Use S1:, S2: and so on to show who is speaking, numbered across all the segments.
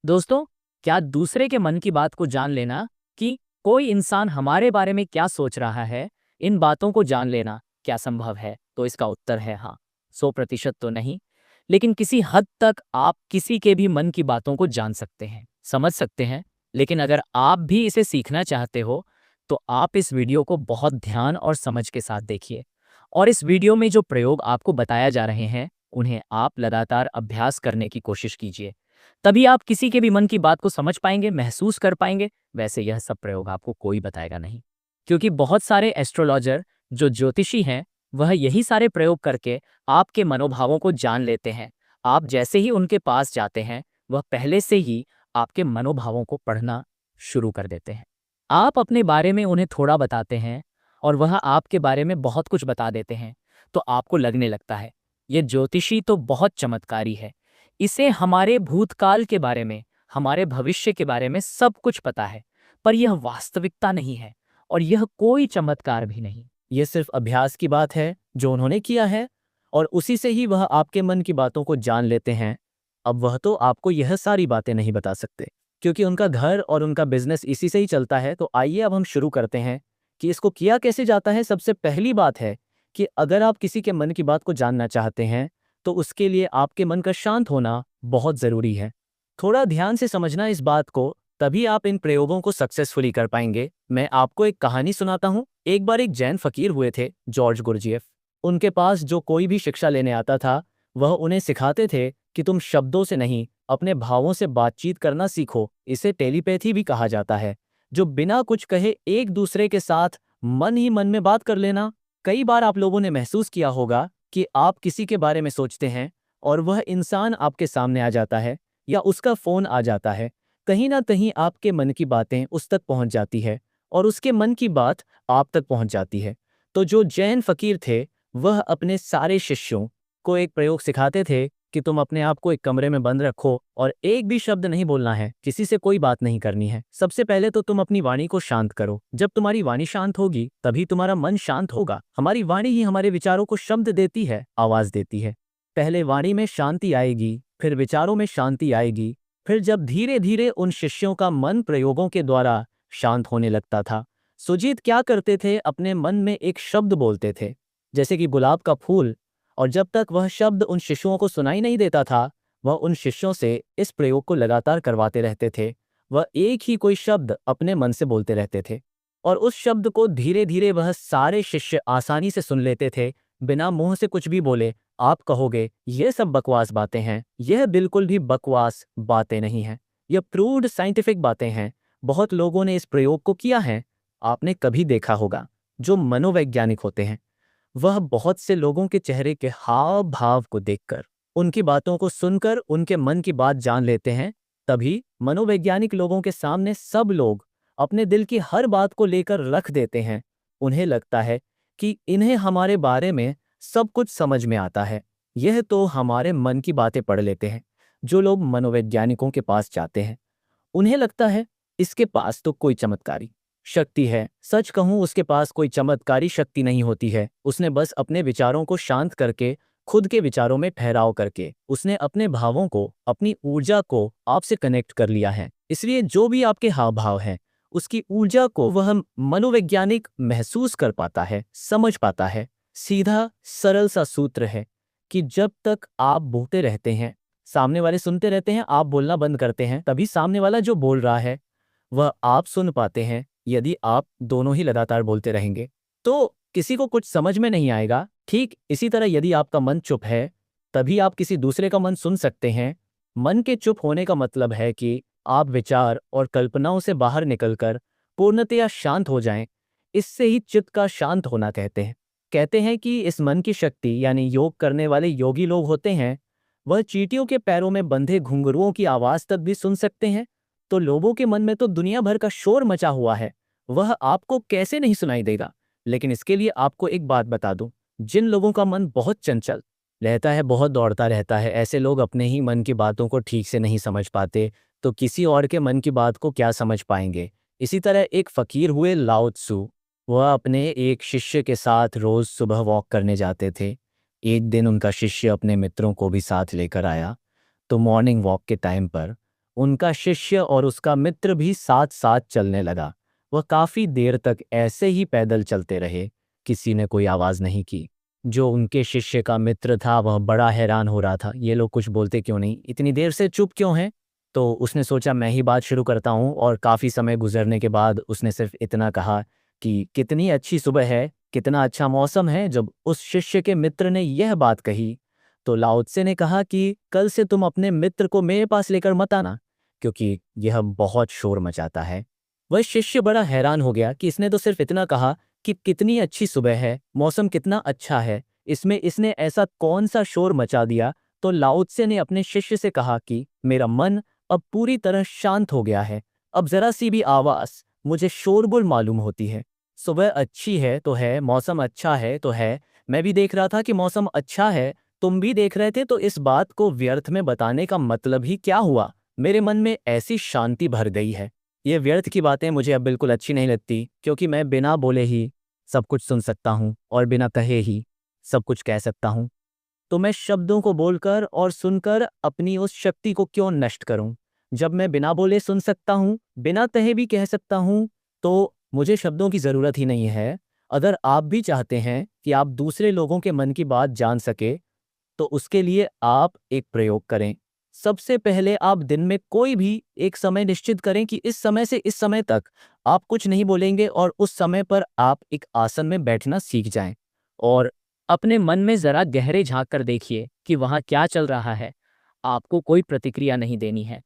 S1: दोस्तों, क्या दूसरे के मन की बात को जान लेना कि कोई इंसान हमारे बारे में क्या सोच रहा है, इन बातों को जान लेना क्या संभव है? तो इसका उत्तर है हाँ। 100% तो नहीं, लेकिन किसी हद तक आप किसी के भी मन की बातों को जान सकते हैं, समझ सकते हैं। लेकिन अगर आप भी इसे सीखना चाहते हो, तो आप इस वीडियो को बहुत ध्यान और समझ के साथ देखिए। और इस वीडियो में जो प्रयोग आपको बताया जा रहे हैं, उन्हें आप लगातार अभ्यास करने की कोशिश कीजिए। तभी आप किसी के भी मन की बात को समझ पाएंगे, महसूस कर पाएंगे। वैसे यह सब प्रयोग आपको कोई बताएगा नहीं, क्योंकि बहुत सारे एस्ट्रोलॉजर जो ज्योतिषी हैं, वह यही सारे प्रयोग करके आपके मनोभावों को जान लेते हैं। आप जैसे ही उनके पास जाते हैं, वह पहले से ही आपके मनोभावों को पढ़ना शुरू कर देते हैं। आप अपने बारे में उन्हें थोड़ा बताते हैं और वह आपके बारे में बहुत कुछ बता देते हैं, तो आपको लगने लगता है ये ज्योतिषी तो बहुत चमत्कारी है। इसे हमारे भूतकाल के बारे में, हमारे भविष्य के बारे में सब कुछ पता है। पर यह वास्तविकता नहीं है और यह कोई चमत्कार भी नहीं। यह सिर्फ अभ्यास की बात है जो उन्होंने किया है, और उसी से ही वह आपके मन की बातों को जान लेते हैं। अब वह तो आपको यह सारी बातें नहीं बता सकते, क्योंकि उनका घर और उनका बिजनेस इसी से ही चलता है। तो आइए अब हम शुरू करते हैं कि इसको किया कैसे जाता है। सबसे पहली बात है कि अगर आप किसी के मन की बात को जानना चाहते हैं, तो उसके लिए आपके मन का शांत होना बहुत ज़रूरी है। थोड़ा ध्यान से समझना इस बात को, तभी आप इन प्रयोगों को सक्सेसफुली कर पाएंगे। मैं आपको एक कहानी सुनाता हूँ। एक बार एक जैन फकीर हुए थे, जॉर्ज गुरजिएफ। उनके पास जो कोई भी शिक्षा लेने आता था, वह उन्हें सिखाते थे कि तुम शब्दों से नहीं, अपने भावों से बातचीत करना सीखो। इसे टेलीपैथी भी कहा जाता है, जो बिना कुछ कहे एक दूसरे के साथ मन ही मन में बात कर लेना। कई बार आप लोगों ने महसूस किया होगा कि आप किसी के बारे में सोचते हैं और वह इंसान आपके सामने आ जाता है या उसका फोन आ जाता है। कहीं ना कहीं आपके मन की बातें उस तक पहुंच जाती है और उसके मन की बात आप तक पहुंच जाती है। तो जो जैन फकीर थे, वह अपने सारे शिष्यों को एक प्रयोग सिखाते थे कि तुम अपने आप को एक कमरे में बंद रखो और एक भी शब्द नहीं बोलना है, किसी से कोई बात नहीं करनी है। सबसे पहले तो तुम अपनी वाणी को शांत करो। जब तुम्हारी वाणी शांत होगी, तभी तुम्हारा मन शांत होगा। हमारी वाणी ही हमारे विचारों को शब्द देती है, आवाज देती है। पहले वाणी में शांति आएगी, फिर विचारों में शांति आएगी। फिर जब धीरे धीरे उन शिष्यों का मन प्रयोगों के द्वारा शांत होने लगता था, सुजीत क्या करते थे, अपने मन में एक शब्द बोलते थे, जैसे कि गुलाब का फूल। और जब तक वह शब्द उन शिष्यों को सुनाई नहीं देता था, वह उन शिष्यों से इस प्रयोग को लगातार करवाते रहते थे। वह एक ही कोई शब्द अपने मन से बोलते रहते थे और उस शब्द को धीरे धीरे वह सारे शिष्य आसानी से सुन लेते थे, बिना मुंह से कुछ भी बोले। आप कहोगे यह सब बकवास बातें हैं। यह बिल्कुल भी बकवास बातें नहीं हैं, यह प्रूव्ड साइंटिफिक बातें हैं। बहुत लोगों ने इस प्रयोग को किया है। आपने कभी देखा होगा, जो मनोवैज्ञानिक होते हैं, वह बहुत से लोगों के चेहरे के हाव भाव को देखकर, उनकी बातों को सुनकर उनके मन की बात जान लेते हैं। तभी मनोवैज्ञानिक लोगों के सामने सब लोग अपने दिल की हर बात को लेकर रख देते हैं। उन्हें लगता है कि इन्हें हमारे बारे में सब कुछ समझ में आता है। यह तो हमारे मन की बातें पढ़ लेते हैं। जो लोग मनोवैज्ञानिकों के पास जाते हैं, उन्हें लगता है इसके पास तो कोई चमत्कारी शक्ति है। सच कहूं, उसके पास कोई चमत्कारी शक्ति नहीं होती है। उसने बस अपने विचारों को शांत करके, खुद के विचारों में ठहराव करके, उसने अपने भावों को, अपनी ऊर्जा को आपसे कनेक्ट कर लिया है। इसलिए जो भी आपके हाव भाव हैं, उसकी ऊर्जा को वह मनोवैज्ञानिक महसूस कर पाता है, समझ पाता है। सीधा सरल सा सूत्र है कि जब तक आप बोलते रहते हैं, सामने वाले सुनते रहते हैं, आप बोलना बंद करते हैं, तभी सामने वाला जो बोल रहा है वह आप सुन पाते हैं। यदि आप दोनों ही लगातार बोलते रहेंगे, तो किसी को कुछ समझ में नहीं आएगा। ठीक इसी तरह यदि आपका मन चुप है, तभी आप किसी दूसरे का मन सुन सकते हैं। मन के चुप होने का मतलब है कि आप विचार और कल्पनाओं से बाहर निकलकर पूर्णतया शांत हो जाएं। इससे ही चित्त का शांत होना कहते हैं। कहते हैं कि इस मन की शक्ति, यानी योग करने वाले योगी लोग होते हैं, वह चींटियों के पैरों में बंधे घुंघरुओं की आवाज तक भी सुन सकते हैं। तो लोगों के मन में तो दुनिया भर का शोर मचा हुआ है, वह आपको कैसे नहीं सुनाई देगा। लेकिन इसके लिए आपको एक बात बता दूं, जिन लोगों का मन बहुत चंचल रहता है, बहुत दौड़ता रहता है, ऐसे लोग अपने ही मन की बातों को ठीक से नहीं समझ पाते, तो किसी और के मन की बात को क्या समझ पाएंगे। इसी तरह एक फकीर हुए लाओ त्सु। वह अपने एक शिष्य के साथ रोज सुबह वॉक करने जाते थे। एक दिन उनका शिष्य अपने मित्रों को भी साथ लेकर आया। तो मॉर्निंग वॉक के टाइम पर
S2: उनका शिष्य और उसका मित्र भी साथ साथ चलने लगा। वह काफी देर तक ऐसे ही पैदल चलते रहे। किसी ने कोई आवाज नहीं की। जो उनके शिष्य का मित्र था वह बड़ा हैरान हो रहा था, ये लोग कुछ बोलते क्यों नहीं, इतनी देर से चुप क्यों हैं। तो उसने सोचा मैं ही बात शुरू करता हूँ, और काफी समय गुजरने के बाद उसने सिर्फ इतना कहा कि कितनी अच्छी सुबह है, कितना अच्छा मौसम है। जब उस शिष्य के मित्र ने यह बात कही तो लाओ त्से ने कहा कि कल से तुम अपने मित्र को मेरे पास लेकर मत आना, क्योंकि यह बहुत शोर मचाता है। वह शिष्य बड़ा हैरान हो गया कि इसने तो सिर्फ इतना कहा कि कितनी अच्छी सुबह है, मौसम कितना अच्छा है, इसमें इसने ऐसा कौन सा शोर मचा दिया। तो लाओ त्से ने अपने शिष्य से कहा कि मेरा मन अब पूरी तरह शांत हो गया है। अब जरा सी भी आवाज मुझे शोरगुल मालूम होती है। सुबह अच्छी है तो है, मौसम अच्छा है तो है, मैं भी देख रहा था कि मौसम अच्छा है, तुम भी देख रहे थे, तो इस बात को व्यर्थ में बताने का मतलब ही क्या हुआ। मेरे मन में ऐसी शांति भर गई है। ये व्यर्थ की बातें मुझे अब बिल्कुल अच्छी नहीं लगती, क्योंकि मैं बिना बोले ही सब कुछ सुन सकता हूँ और बिना कहे ही सब कुछ कह सकता हूँ। तो मैं शब्दों को बोलकर और सुनकर अपनी उस शक्ति को क्यों नष्ट करूं। जब मैं बिना बोले सुन सकता हूं, बिना कहे भी कह सकता हूं, तो मुझे शब्दों की ज़रूरत ही नहीं है। अगर आप भी चाहते हैं कि आप दूसरे लोगों के मन की बात जान सके, तो उसके लिए आप एक प्रयोग करें। सबसे पहले आप दिन में कोई भी एक समय निश्चित करें कि इस समय से इस समय तक आप कुछ नहीं बोलेंगे, और उस समय पर आप एक आसन में बैठना सीख जाएं। और
S1: अपने मन में जरा गहरे झांक कर देखिए कि वहां क्या चल रहा है। आपको कोई प्रतिक्रिया नहीं देनी है,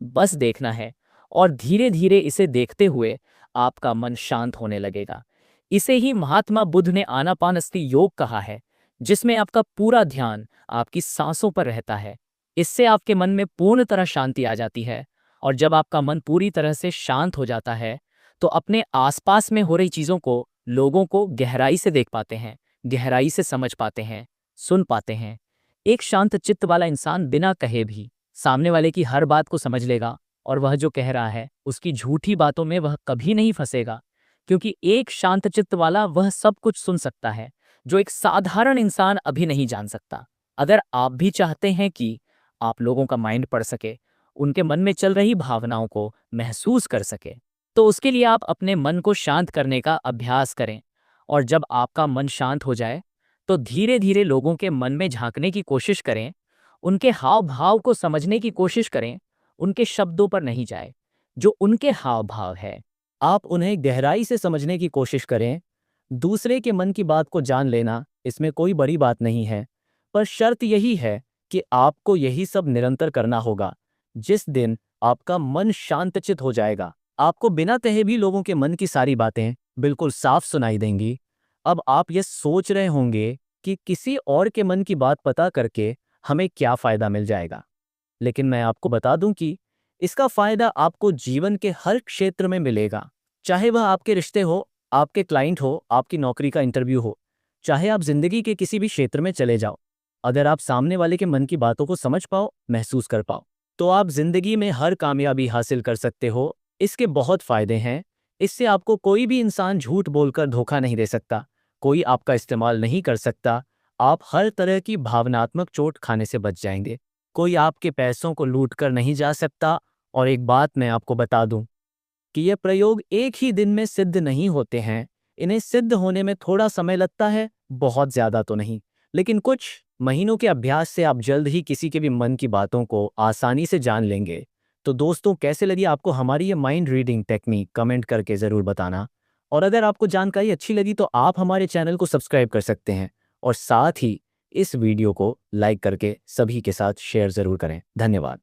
S1: बस देखना है। और धीरे धीरे इसे देखते हुए आपका मन शांत होने लगेगा। इसे ही महात्मा बुद्ध ने आनापानसती योग कहा है, जिसमें आपका पूरा ध्यान आपकी सांसों पर रहता है। इससे आपके मन में पूर्ण तरह शांति आ जाती है। और जब आपका मन पूरी तरह से शांत हो जाता है, तो अपने आसपास में हो रही चीजों को, लोगों को गहराई से देख पाते हैं, गहराई से समझ पाते हैं, सुन पाते हैं। एक शांत चित्त वाला इंसान बिना कहे भी सामने वाले की हर बात को समझ लेगा, और वह जो कह रहा है उसकी झूठी बातों में वह कभी नहीं फंसेगा, क्योंकि एक शांत चित्त वाला वह सब कुछ सुन सकता है जो एक साधारण इंसान अभी नहीं जान सकता। अगर आप भी चाहते हैं कि आप लोगों का माइंड पढ़ सके, उनके मन में चल रही भावनाओं को महसूस कर सके, तो उसके लिए आप अपने मन को शांत करने का अभ्यास करें। और जब आपका मन शांत हो जाए, तो धीरे धीरे लोगों के मन में झांकने की कोशिश करें, उनके हाव भाव को समझने की कोशिश करें। उनके शब्दों पर नहीं जाए, जो उनके हाव भाव है
S2: आप उन्हें गहराई से समझने की कोशिश करें। दूसरे के मन की बात को जान लेना, इसमें कोई बड़ी बात नहीं है, पर शर्त यही है कि आपको यही सब निरंतर करना होगा। जिस दिन आपका मन शांतचित हो जाएगा, आपको बिना कहे भी लोगों के मन की सारी बातें बिल्कुल साफ सुनाई देंगी। अब आप ये सोच रहे होंगे कि किसी और के मन की बात पता करके हमें क्या फायदा मिल जाएगा, लेकिन मैं आपको बता दूं कि इसका फायदा आपको जीवन के हर क्षेत्र में मिलेगा। चाहे वह आपके रिश्ते हो, आपके क्लाइंट हो, आपकी नौकरी का इंटरव्यू हो, चाहे आप जिंदगी के किसी भी क्षेत्र में चले जाओ। अगर आप सामने वाले के मन की बातों को समझ पाओ, महसूस कर पाओ, तो आप जिंदगी में हर कामयाबी हासिल कर सकते हो। इसके बहुत फायदे हैं। इससे आपको कोई भी इंसान झूठ बोलकर धोखा नहीं दे सकता, कोई आपका इस्तेमाल नहीं कर सकता। आप हर तरह की भावनात्मक चोट खाने से बच जाएंगे। कोई आपके पैसों को लूट कर नहीं जा सकता। और एक बात मैं आपको बता दूं कि ये प्रयोग एक ही दिन में सिद्ध नहीं होते हैं। इन्हें सिद्ध होने में थोड़ा समय लगता है, बहुत ज़्यादा तो नहीं, लेकिन कुछ महीनों के अभ्यास से आप जल्द ही किसी के भी मन की बातों को आसानी से जान लेंगे। तो दोस्तों, कैसे लगी आपको हमारी ये माइंड रीडिंग टेक्निक, कमेंट करके ज़रूर बताना। और अगर आपको जानकारी अच्छी लगी तो आप हमारे चैनल को सब्सक्राइब कर सकते हैं, और साथ ही इस वीडियो को लाइक करके सभी के साथ शेयर ज़रूर करें। धन्यवाद।